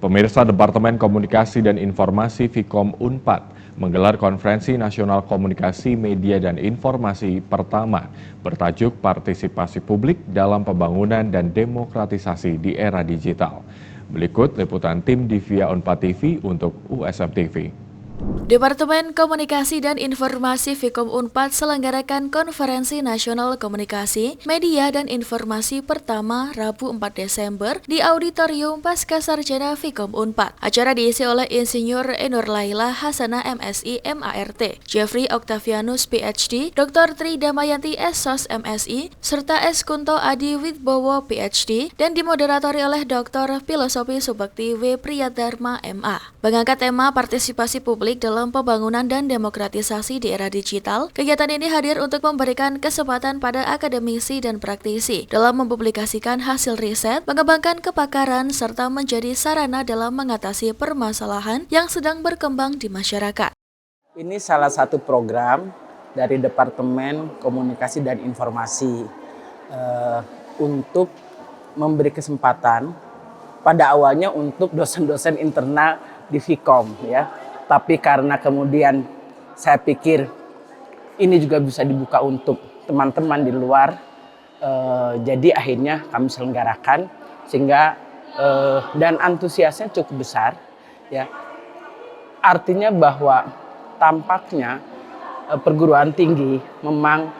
Pemirsa, Departemen Komunikasi dan Informasi Fikom Unpad menggelar Konferensi Nasional Komunikasi, Media, dan Informasi pertama bertajuk Partisipasi Publik dalam Pembangunan dan Demokratisasi di Era Digital. Berikut liputan tim Divia Unpad TV untuk USM TV. Departemen Komunikasi dan Informasi Fikom Unpad selenggarakan Konferensi Nasional Komunikasi, Media, dan Informasi pertama Rabu 4 Desember di Auditorium Pascasarjana Fikom Unpad. Acara diisi oleh Insinyur Nur Laila Hasanah MSI MART, Jeffrey Octavianus PhD, Dr. Tri Damayanti SSOS MSI, serta S. Kunto Adi Widbowo PhD, dan dimoderatori oleh Dr. Filosofi Subakti W. Priyadharma MA. Mengangkat tema partisipasi publik dalam pembangunan dan demokratisasi di era digital, kegiatan ini hadir untuk memberikan kesempatan pada akademisi dan praktisi dalam mempublikasikan hasil riset, mengembangkan kepakaran, serta menjadi sarana dalam mengatasi permasalahan yang sedang berkembang di masyarakat. Ini salah satu program dari Departemen Komunikasi dan Informasi untuk memberi kesempatan pada awalnya untuk dosen-dosen internal di Fikom, ya. Tapi karena kemudian saya pikir ini juga bisa dibuka untuk teman-teman di luar, jadi akhirnya kami selenggarakan sehingga dan antusiasnya cukup besar, ya. Artinya bahwa tampaknya perguruan tinggi memang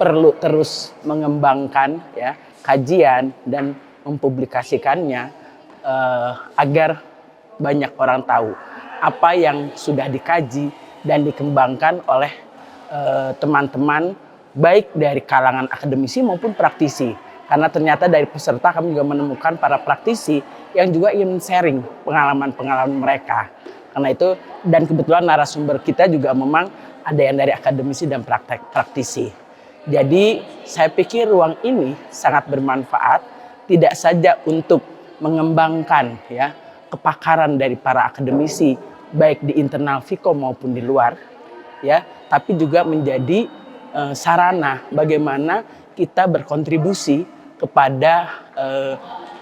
perlu terus mengembangkan, ya, kajian dan mempublikasikannya agar banyak orang tahu apa yang sudah dikaji dan dikembangkan oleh teman-teman baik dari kalangan akademisi maupun praktisi. Karena ternyata dari peserta kami juga menemukan para praktisi yang juga ingin sharing pengalaman-pengalaman mereka. Karena itu, dan kebetulan narasumber kita juga memang ada yang dari akademisi dan praktisi. Jadi saya pikir ruang ini sangat bermanfaat, tidak saja untuk mengembangkan, ya, kepakaran dari para akademisi baik di internal Fikom maupun di luar, ya, tapi juga menjadi sarana bagaimana kita berkontribusi kepada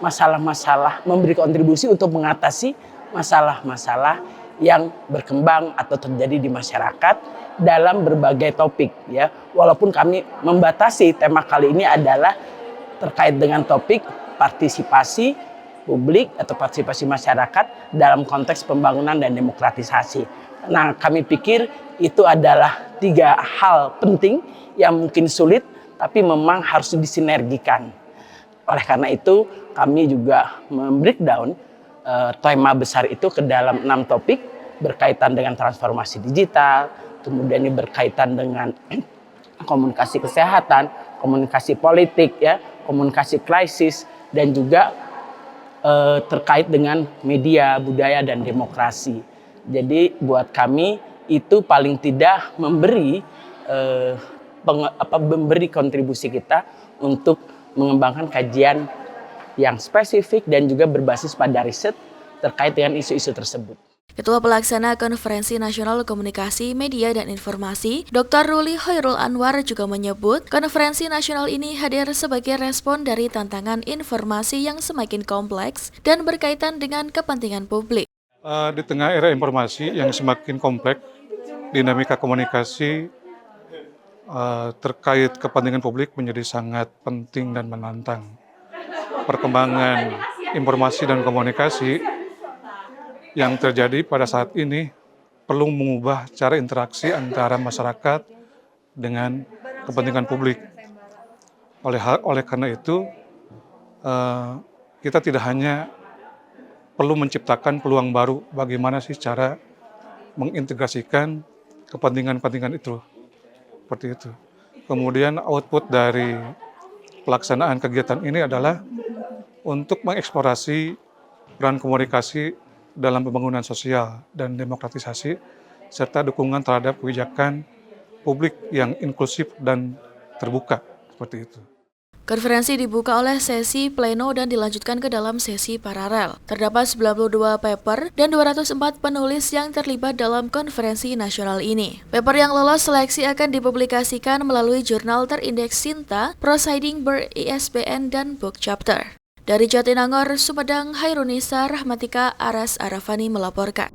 masalah-masalah, memberi kontribusi untuk mengatasi masalah-masalah yang berkembang atau terjadi di masyarakat dalam berbagai topik, ya. Walaupun kami membatasi tema kali ini adalah terkait dengan topik partisipasi publik atau partisipasi masyarakat dalam konteks pembangunan dan demokratisasi. Nah, kami pikir itu adalah 3 hal penting yang mungkin sulit tapi memang harus disinergikan. Oleh karena itu, kami juga membreakdown tema besar itu ke dalam 6 topik berkaitan dengan transformasi digital, kemudian ini berkaitan dengan komunikasi kesehatan, komunikasi politik, ya, komunikasi krisis, dan juga terkait dengan media, budaya, dan demokrasi. Jadi buat kami itu paling tidak memberi memberi kontribusi kita untuk mengembangkan kajian yang spesifik dan juga berbasis pada riset terkait dengan isu-isu tersebut. Ketua Pelaksana Konferensi Nasional Komunikasi, Media, dan Informasi, Dr. Ruli Khairul Anwar juga menyebut konferensi nasional ini hadir sebagai respon dari tantangan informasi yang semakin kompleks dan berkaitan dengan kepentingan publik. Di tengah era informasi yang semakin kompleks, dinamika komunikasi terkait kepentingan publik menjadi sangat penting dan menantang. Perkembangan informasi dan komunikasi yang terjadi pada saat ini perlu mengubah cara interaksi antara masyarakat dengan kepentingan publik. Oleh karena itu, kita tidak hanya perlu menciptakan peluang baru bagaimana sih cara mengintegrasikan kepentingan-kepentingan itu. Seperti itu. Kemudian output dari pelaksanaan kegiatan ini adalah untuk mengeksplorasi peran komunikasi dalam pembangunan sosial dan demokratisasi, serta dukungan terhadap kebijakan publik yang inklusif dan terbuka, seperti itu. Konferensi dibuka oleh sesi pleno dan dilanjutkan ke dalam sesi paralel. Terdapat 92 paper dan 204 penulis yang terlibat dalam konferensi nasional ini. Paper yang lolos seleksi akan dipublikasikan melalui jurnal terindeks Sinta, Proceeding ber-ISBN dan Book Chapter. Dari Jatinangor, Sumedang, Hairunisa Rahmatika Aras Arafani melaporkan.